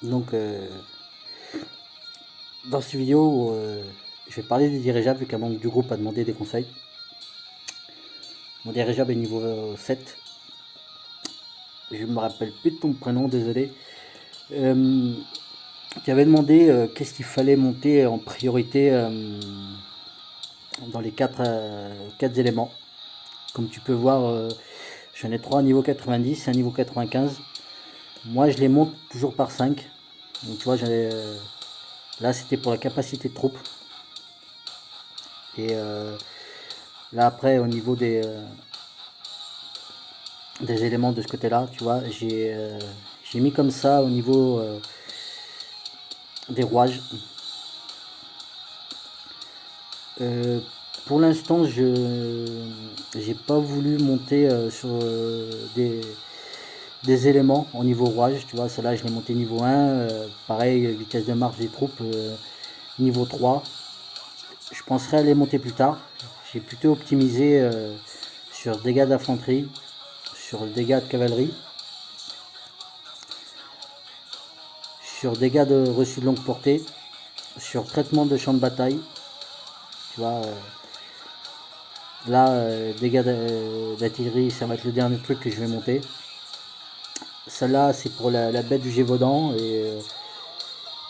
Donc, dans cette vidéo, je vais parler des dirigeables vu qu'un membre du groupe a demandé des conseils. Mon dirigeable est niveau 7. Je me rappelle plus de ton prénom, désolé. Tu avais demandé qu'est-ce qu'il fallait monter en priorité dans les 4 éléments. Comme tu peux voir, j'en ai 3 à niveau 90 et un niveau 95. Moi, je les monte toujours par 5. Donc, tu vois, là, c'était pour la capacité de troupe. Et là, après, au niveau des éléments de ce côté-là, tu vois, j'ai mis comme ça au niveau des rouages. Pour l'instant, je j'ai pas voulu monter sur des éléments au niveau rouage. Tu vois, celle-là, je l'ai monté niveau 1. Pareil, vitesse de marche des troupes niveau 3. Je penserai à les monter plus tard. J'ai plutôt optimisé sur dégâts d'infanterie, sur dégâts de cavalerie, sur dégâts de reçus de longue portée, sur traitement de champ de bataille. Tu vois, là, dégâts d'artillerie, ça va être le dernier truc que je vais monter. Celle-là, c'est pour la bête du Gévaudan. Et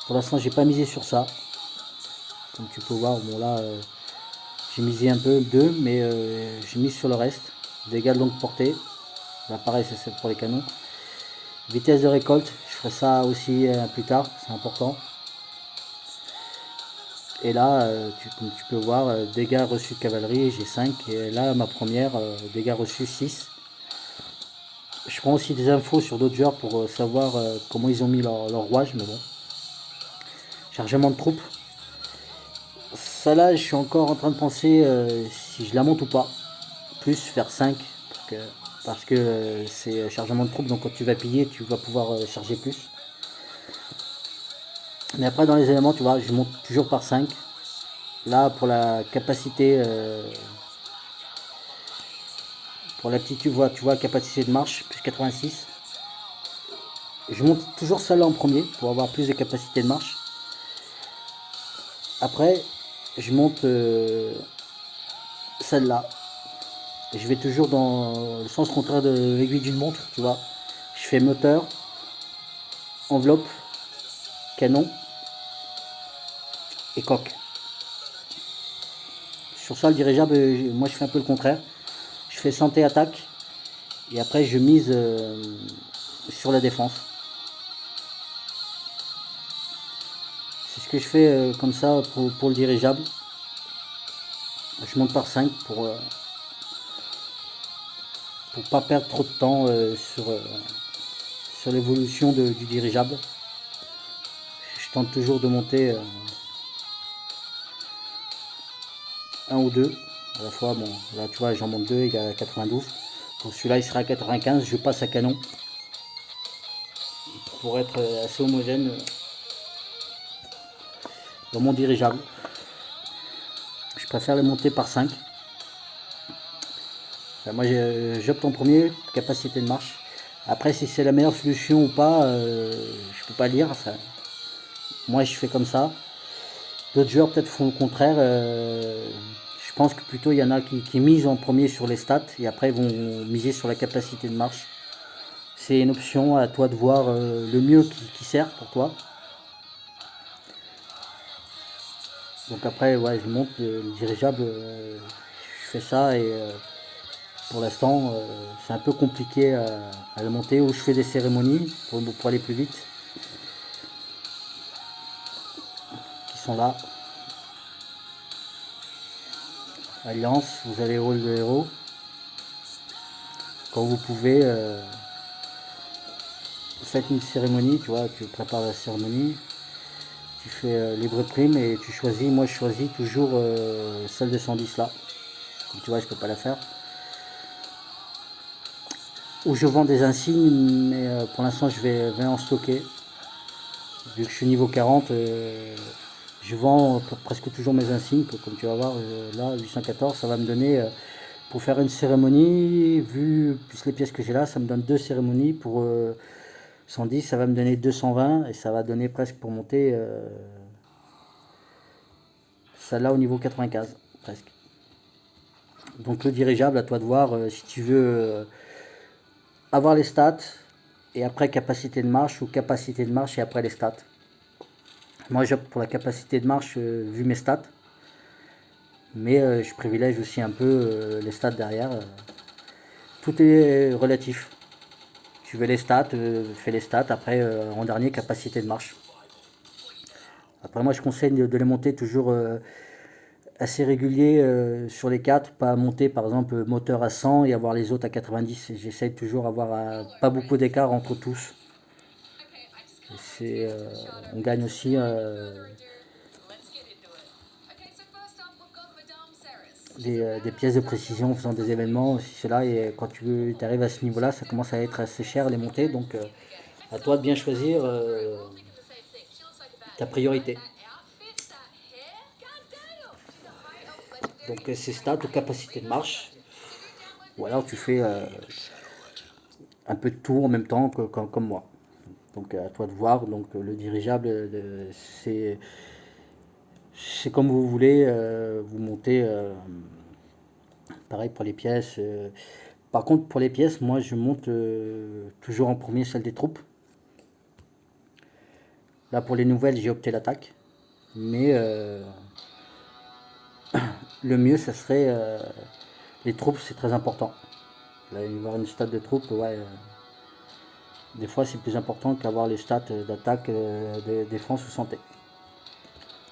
pour l'instant, j'ai pas misé sur ça. Comme tu peux voir, bon là, j'ai misé un peu 2, mais j'ai mis sur le reste. Dégâts de longue portée. Là, pareil, c'est pour les canons. Vitesse de récolte, je ferai ça aussi plus tard, c'est important. Et là, comme tu peux voir, dégâts reçus de cavalerie, j'ai 5. Et là, ma première, dégâts reçus 6. Je prends aussi des infos sur d'autres joueurs pour savoir comment ils ont mis leur rouage, mais bon. Chargement de troupes. Ça là, je suis encore en train de penser si je la monte ou pas. Plus faire 5. Parce que c'est chargement de troupes, donc quand tu vas piller, tu vas pouvoir charger plus. Mais après, dans les éléments, tu vois, je monte toujours par 5. Là, pour la capacité, pour la petite, tu vois, capacité de marche, plus 86. Je monte toujours celle-là en premier pour avoir plus de capacité de marche. Après, je monte celle-là. Je vais toujours dans le sens contraire de l'aiguille d'une montre, tu vois. Je fais moteur, enveloppe, canon et coque. Sur ça, le dirigeable, moi je fais un peu le contraire. Je fais santé attaque et après je mise sur la défense. C'est ce que je fais comme ça pour le dirigeable. Je monte par 5 pour pas perdre trop de temps sur l'évolution du dirigeable. Je tente toujours de monter un ou deux à la fois. Bon, là tu vois, j'en monte 2, il est à 92. Pour celui-là, il sera à 95. Je passe à canon pour être assez homogène dans mon dirigeable. Je préfère les monter par 5. Moi, j'opte en premier, capacité de marche. Après, si c'est la meilleure solution ou pas, je peux pas lire. Ça. Moi, je fais comme ça. D'autres joueurs peut-être font le contraire. Je pense que plutôt il y en a qui misent en premier sur les stats et après ils vont miser sur la capacité de marche. C'est une option, à toi de voir le mieux qui sert pour toi. Donc après, ouais, je monte le dirigeable, je fais ça et pour l'instant, c'est un peu compliqué à le monter. Ou je fais des cérémonies pour aller plus vite, qui sont là. Alliance, vous avez rôle de héros. Quand vous pouvez, faites une cérémonie, tu vois, tu prépares la cérémonie, tu fais libre prime et tu choisis. Moi, je choisis toujours celle de 110 là. Comme tu vois, je peux pas la faire. Ou je vends des insignes, mais pour l'instant, je vais en stocker. Vu que je suis niveau 40, je vends presque toujours mes insignes. Comme tu vas voir, là, 814, ça va me donner, pour faire une cérémonie, vu plus les pièces que j'ai là, ça me donne 2 cérémonies pour 110, ça va me donner 220 et ça va donner presque pour monter celle-là au niveau 95, presque. Donc le dirigeable, à toi de voir si tu veux avoir les stats et après capacité de marche ou capacité de marche et après les stats. Moi j'opte pour la capacité de marche vu mes stats, mais je privilège aussi un peu les stats derrière. Tout est relatif. Tu veux les stats, fais les stats, après en dernier capacité de marche. Après moi je conseille de les monter toujours assez régulier sur les 4, pas monter par exemple moteur à 100 et avoir les autres à 90. J'essaye toujours d'avoir pas beaucoup d'écart entre tous. On gagne aussi des pièces de précision en faisant des événements, si cela, et quand tu arrives à ce niveau-là, ça commence à être assez cher les montées, donc à toi de bien choisir ta priorité. Donc c'est stats ou capacité de marche, ou alors tu fais un peu de tout en même temps comme moi. Donc à toi de voir. Donc le dirigeable, c'est comme vous voulez, vous montez. Pareil pour les pièces. Par contre, pour les pièces, moi je monte toujours en premier celle des troupes. Là pour les nouvelles, j'ai opté l'attaque. Mais le mieux, ça serait les troupes, c'est très important. Là, avoir une stat de troupes, ouais. Des fois, c'est plus important qu'avoir les stats d'attaque, de défense ou santé.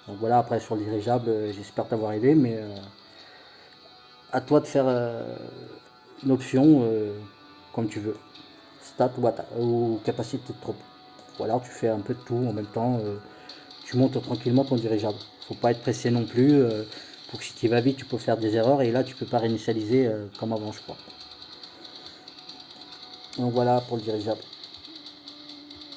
Donc voilà, après sur le dirigeable, j'espère t'avoir aidé, mais à toi de faire une option comme tu veux. Stat ou capacité de troupe. Ou alors tu fais un peu de tout en même temps. Tu montes tranquillement ton dirigeable. Faut pas être pressé non plus. Pour que si tu vas vite, tu peux faire des erreurs et là tu peux pas réinitialiser comme avant, je crois. Donc voilà pour le dirigeable.